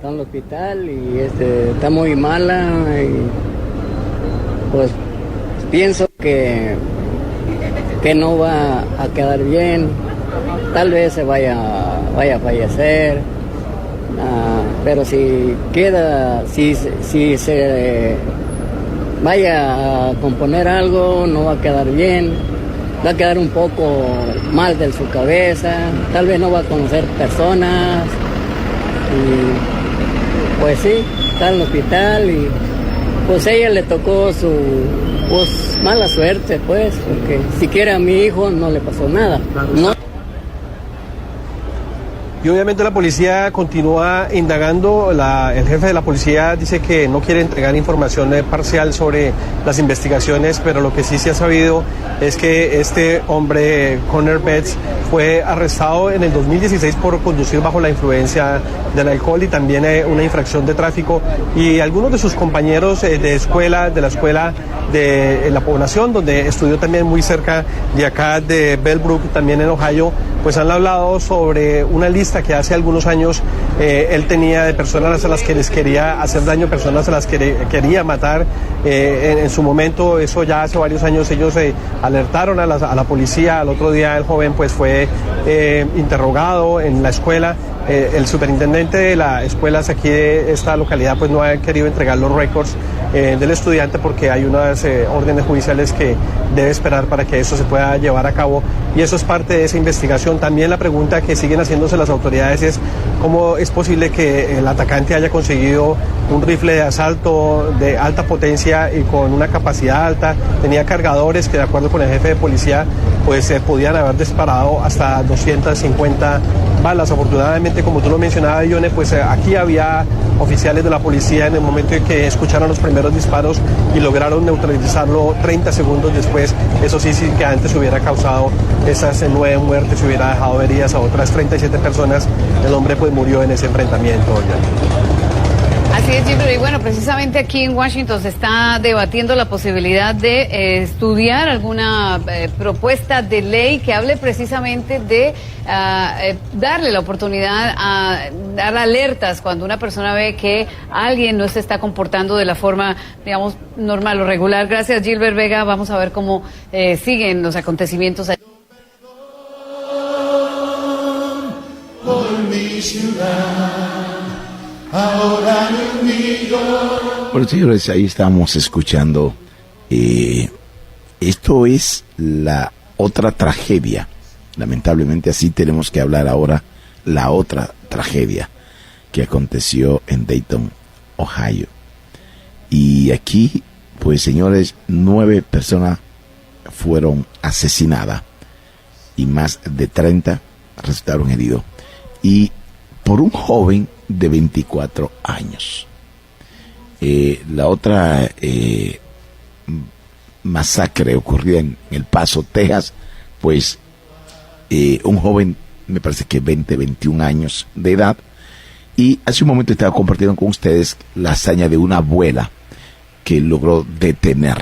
está en el hospital y está muy mala y pues pienso que no va a quedar bien, tal vez se vaya a fallecer, pero si se vaya a componer algo, no va a quedar bien, va a quedar un poco mal de su cabeza, tal vez no va a conocer personas, y pues sí, está en el hospital y pues a ella le tocó su mala suerte, pues, porque siquiera a mi hijo no le pasó nada. No. Y obviamente la policía continúa indagando. El jefe de la policía dice que no quiere entregar información parcial sobre las investigaciones, pero lo que sí se ha sabido es que este hombre, Connor Betts, fue arrestado en el 2016 por conducir bajo la influencia del alcohol y también una infracción de tráfico. Y algunos de sus compañeros de la escuela de la población, donde estudió también muy cerca de acá de Bellbrook, también en Ohio, pues han hablado sobre una lista que hace algunos años él tenía de personas a las que les quería hacer daño, personas a las que quería matar. En su momento, eso ya hace varios años, ellos alertaron a la policía. Al otro día el joven pues fue interrogado en la escuela. El superintendente de las escuelas aquí de esta localidad pues no ha querido entregar los récords del estudiante porque hay unas órdenes judiciales que debe esperar para que eso se pueda llevar a cabo, y eso es parte de esa investigación. También la pregunta que siguen haciéndose las autoridades es cómo es posible que el atacante haya conseguido un rifle de asalto de alta potencia y con una capacidad alta. Tenía cargadores que, de acuerdo con el jefe de policía, pues podían haber disparado hasta 250 balas. Afortunadamente, como tú lo mencionabas, Ione, pues aquí había oficiales de la policía en el momento en que escucharon los primeros disparos y lograron neutralizarlo 30 segundos después. Eso sí, sin que antes hubiera causado esas 9 muertes, hubiera dejado heridas a otras 37 personas. El hombre pues murió en ese enfrentamiento, Ione. Así es, Gilbert. Y bueno, precisamente aquí en Washington se está debatiendo la posibilidad de estudiar alguna propuesta de ley que hable precisamente de darle la oportunidad a dar alertas cuando una persona ve que alguien no se está comportando de la forma, digamos, normal o regular. Gracias, Gilbert Vega. Vamos a ver cómo siguen los acontecimientos. Por mi ciudad. Ahora bueno, señores, ahí estamos escuchando. Esto es la otra tragedia. Lamentablemente así tenemos que hablar ahora. La otra tragedia que aconteció en Dayton, Ohio. Y aquí, pues señores, 9 personas fueron asesinadas y más de 30 resultaron heridos. Y por un joven de 24 años. La otra masacre ocurrida en El Paso, Texas, pues un joven, me parece que 21 años de edad, y hace un momento estaba compartiendo con ustedes la hazaña de una abuela que logró detener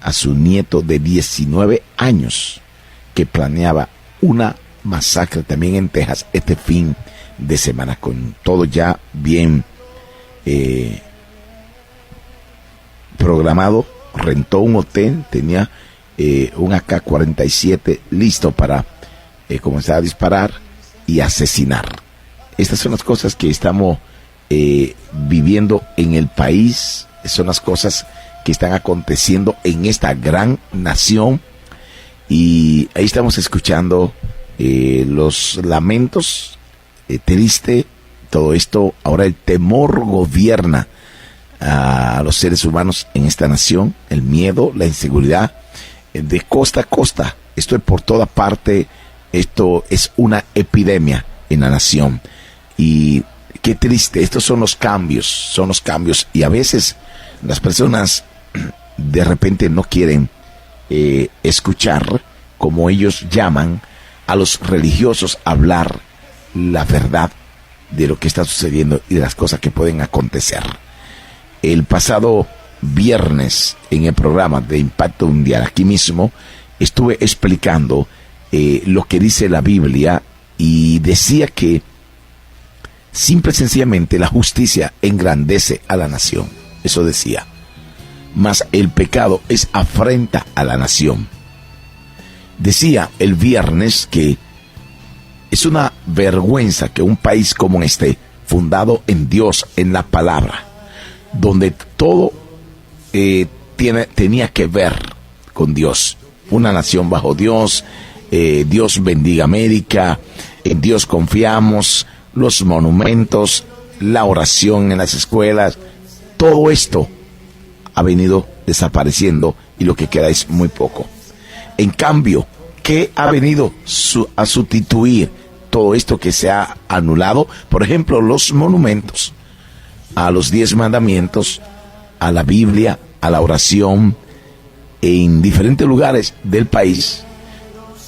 a su nieto de 19 años que planeaba una masacre también en Texas este fin de semana, con todo ya bien programado. Rentó un hotel, tenía un AK-47 listo para comenzar a disparar y asesinar. Estas son las cosas que estamos viviendo en el país, son las cosas que están aconteciendo en esta gran nación, y ahí estamos escuchando los lamentos. Triste todo esto. Ahora el temor gobierna a los seres humanos en esta nación, el miedo, la inseguridad, de costa a costa. Esto es por toda parte. Esto es una epidemia en la nación, y qué triste. Estos son los cambios, y a veces las personas de repente no quieren escuchar, como ellos llaman a los religiosos, hablar la verdad de lo que está sucediendo y de las cosas que pueden acontecer. El pasado viernes, en el programa de Impacto Mundial, aquí mismo, estuve explicando lo que dice la Biblia, y decía que Simple y sencillamente la justicia engrandece a la nación. Eso decía. Mas el pecado es afrenta a la nación. Decía el viernes que es una vergüenza que un país como este, fundado en Dios, en la palabra, donde todo tenía que ver con Dios, una nación bajo Dios, Dios bendiga América, en Dios confiamos, los monumentos, la oración en las escuelas, todo esto ha venido desapareciendo y lo que queda es muy poco. En cambio, ¿qué ha venido a sustituir todo esto que se ha anulado? Por ejemplo, los monumentos a los 10 mandamientos, a la Biblia, a la oración, en diferentes lugares del país,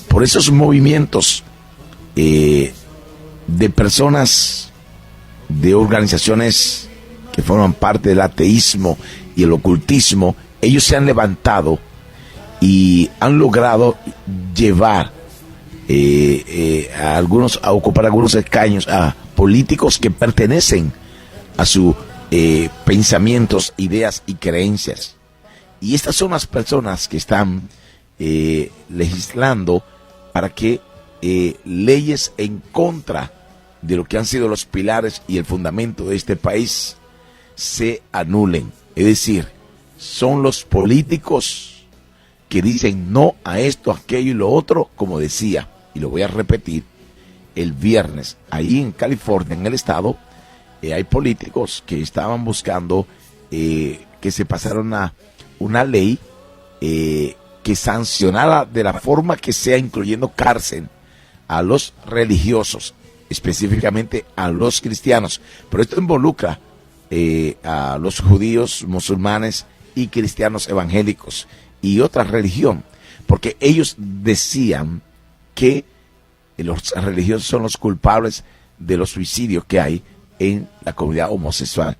por esos movimientos de personas, de organizaciones que forman parte del ateísmo y el ocultismo. Ellos se han levantado y han logrado llevar a ocupar algunos escaños a políticos que pertenecen a sus pensamientos, ideas y creencias. Y estas son las personas que están legislando para que leyes en contra de lo que han sido los pilares y el fundamento de este país se anulen. Es decir, son los políticos que dicen no a esto, aquello y lo otro, como decía, y lo voy a repetir, el viernes, ahí en California, en el estado, hay políticos que estaban buscando que se pasara una ley que sancionara de la forma que sea, incluyendo cárcel, a los religiosos, específicamente a los cristianos. Pero esto involucra a los judíos, musulmanes y cristianos evangélicos y otra religión, porque ellos decían que los religiosos son los culpables de los suicidios que hay en la comunidad homosexual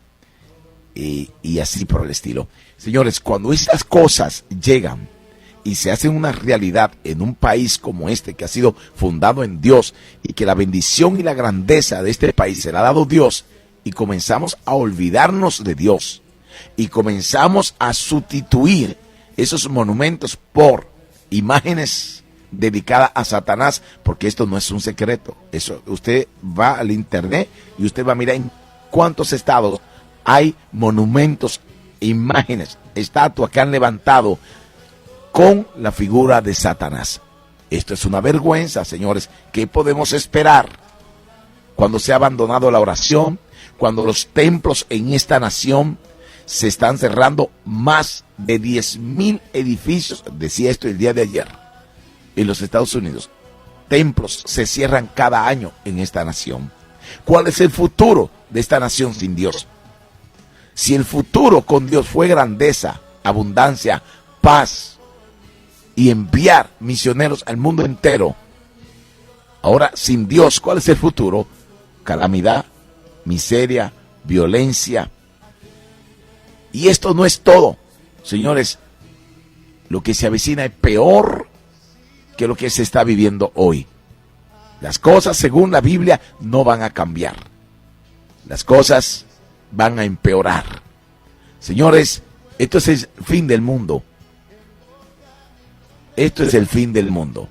y así por el estilo. Señores, cuando estas cosas llegan y se hacen una realidad en un país como este, que ha sido fundado en Dios y que la bendición y la grandeza de este país se la ha dado Dios, y comenzamos a olvidarnos de Dios y comenzamos a sustituir esos monumentos por imágenes dedicadas a Satanás, porque esto no es un secreto. Eso, usted va al internet y usted va a mirar en cuántos estados hay monumentos, imágenes, estatuas que han levantado con la figura de Satanás. Esto es una vergüenza, señores. ¿Qué podemos esperar cuando se ha abandonado la oración? Cuando los templos en esta nación se están cerrando, más de 10,000 edificios, decía esto el día de ayer, en los Estados Unidos. Templos se cierran cada año en esta nación. ¿Cuál es el futuro de esta nación sin Dios? Si el futuro con Dios fue grandeza, abundancia, paz y enviar misioneros al mundo entero, ahora sin Dios, ¿cuál es el futuro? Calamidad, miseria, violencia. Y esto no es todo, señores. Lo que se avecina es peor que lo que se está viviendo hoy. Las cosas, según la Biblia, no van a cambiar. Las cosas van a empeorar. Señores, esto es el fin del mundo. Esto es el fin del mundo.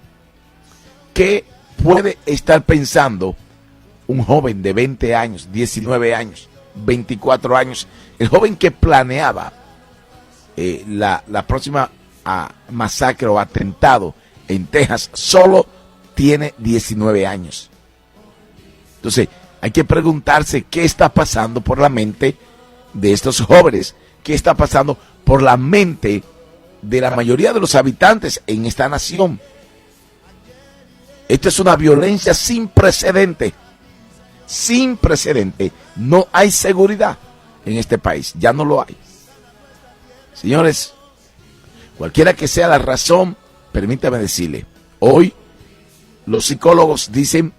¿Qué puede estar pensando un joven de 20 años, 19 años, 24 años? El joven que planeaba la próxima masacre o atentado en Texas solo tiene 19 años. Entonces, hay que preguntarse qué está pasando por la mente de estos jóvenes, qué está pasando por la mente de la mayoría de los habitantes en esta nación. Esto es una violencia sin precedente. Sin precedente. No hay seguridad en este país. Ya no lo hay. Señores, cualquiera que sea la razón, permítame decirle, hoy los psicólogos dicen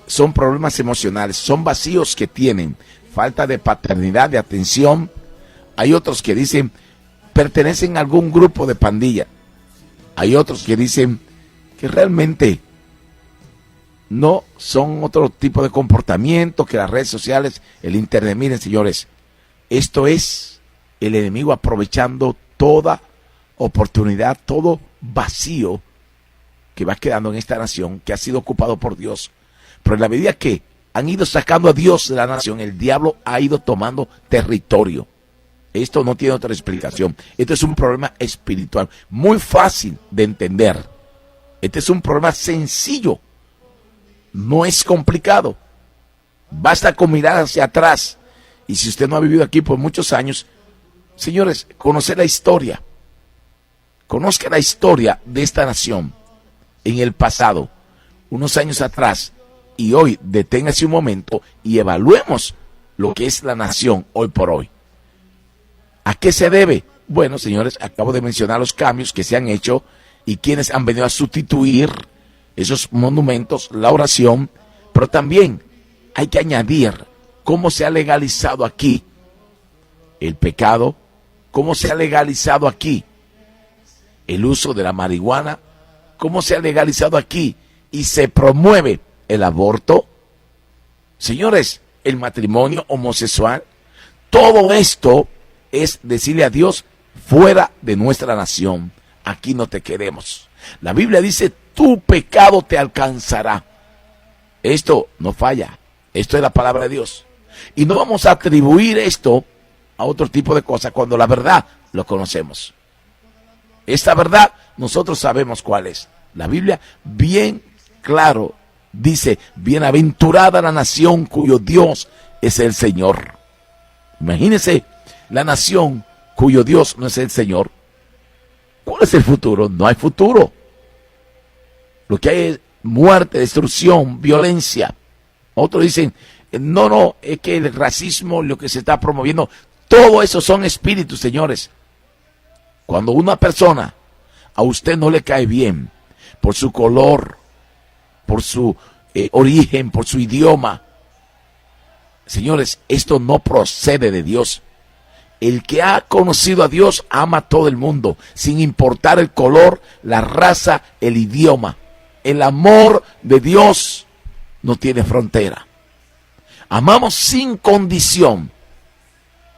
son problemas emocionales, son vacíos que tienen, falta de paternidad, de atención. Hay otros que dicen pertenecen a algún grupo de pandilla. Hay otros que dicen que realmente no son otro tipo de comportamiento que las redes sociales, el internet. Miren, señores, esto es el enemigo aprovechando toda oportunidad, todo vacío que va quedando en esta nación, que ha sido ocupado por Dios. Pero en la medida que han ido sacando a Dios de la nación, el diablo ha ido tomando territorio. Esto no tiene otra explicación. Esto es un problema espiritual, muy fácil de entender. Este es un problema sencillo, no es complicado. Basta con mirar hacia atrás. Y si usted no ha vivido aquí por muchos años, señores, conocer la historia. Conozca la historia de esta nación en el pasado, unos años atrás, y hoy deténgase un momento y evaluemos lo que es la nación hoy por hoy. ¿A qué se debe? Bueno, señores, acabo de mencionar los cambios que se han hecho y quienes han venido a sustituir esos monumentos, la oración, pero también hay que añadir cómo se ha legalizado aquí el pecado, cómo se ha legalizado aquí el uso de la marihuana, cómo se ha legalizado aquí y se promueve el aborto. Señores, el matrimonio homosexual, todo esto es decirle a Dios, fuera de nuestra nación, aquí no te queremos. La Biblia dice, tu pecado te alcanzará. Esto no falla, esto es la palabra de Dios. Y no vamos a atribuir esto a otro tipo de cosas cuando la verdad lo conocemos. Esta verdad nosotros sabemos cuál es. La Biblia bien claro dice, bienaventurada la nación cuyo Dios es el Señor. Imagínense la nación cuyo Dios no es el Señor. ¿Cuál es el futuro? No hay futuro. Lo que hay es muerte, destrucción, violencia. Otros dicen, no, es que el racismo, lo que se está promoviendo, todo eso son espíritus, señores. Cuando una persona a usted no le cae bien, por su color, por su origen, por su idioma, señores, esto no procede de Dios. El que ha conocido a Dios ama a todo el mundo, sin importar el color, la raza, el idioma. El amor de Dios no tiene frontera. Amamos sin condición.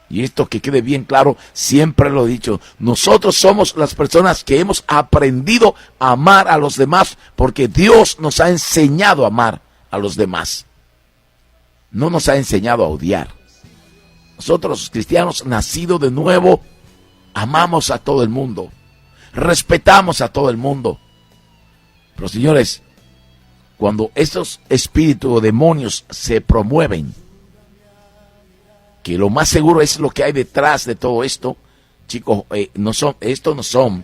Y esto que quede bien claro, siempre lo he dicho. Nosotros somos las personas que hemos aprendido a amar a los demás porque Dios nos ha enseñado a amar a los demás. No nos ha enseñado a odiar. Nosotros, los cristianos, nacidos de nuevo, amamos a todo el mundo, respetamos a todo el mundo. Pero señores, cuando estos espíritus o demonios se promueven, que lo más seguro es lo que hay detrás de todo esto, chicos, estos no son,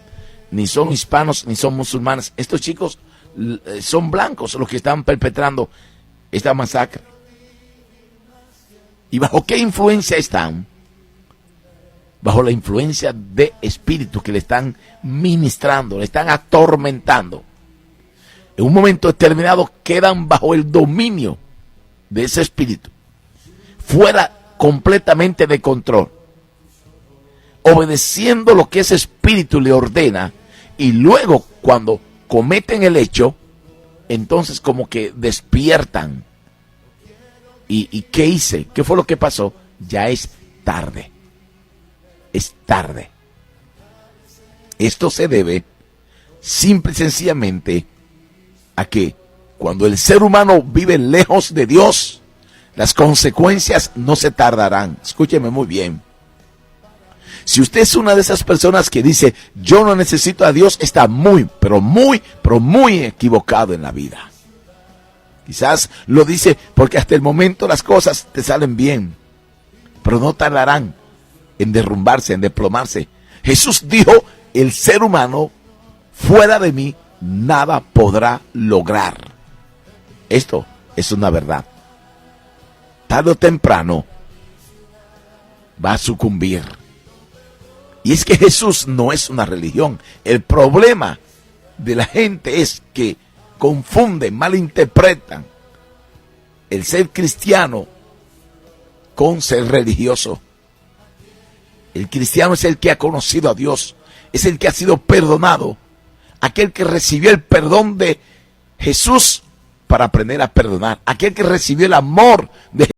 ni son hispanos, ni son musulmanes. Estos chicos son blancos los que están perpetrando esta masacre. ¿Y bajo qué influencia están? Bajo la influencia de espíritus que le están ministrando, le están atormentando. En un momento determinado quedan bajo el dominio de ese espíritu, fuera completamente de control, obedeciendo lo que ese espíritu le ordena, y luego cuando cometen el hecho, entonces como que despiertan. ¿Y qué hice? ¿Qué fue lo que pasó? Ya es tarde. Es tarde. Esto se debe simple y sencillamente a que cuando el ser humano vive lejos de Dios, las consecuencias no se tardarán. Escúcheme muy bien. Si usted es una de esas personas que dice, yo no necesito a Dios, está muy equivocado en la vida. Quizás lo dice porque hasta el momento las cosas te salen bien, pero no tardarán en derrumbarse, en desplomarse. Jesús dijo, el ser humano fuera de mí nada podrá lograr. Esto es una verdad. Tarde o temprano va a sucumbir. Y es que Jesús no es una religión. El problema de la gente es que confunden, malinterpretan el ser cristiano con ser religioso. El cristiano es el que ha conocido a Dios, es el que ha sido perdonado, aquel que recibió el perdón de Jesús, para aprender a perdonar. Aquel que recibió el amor de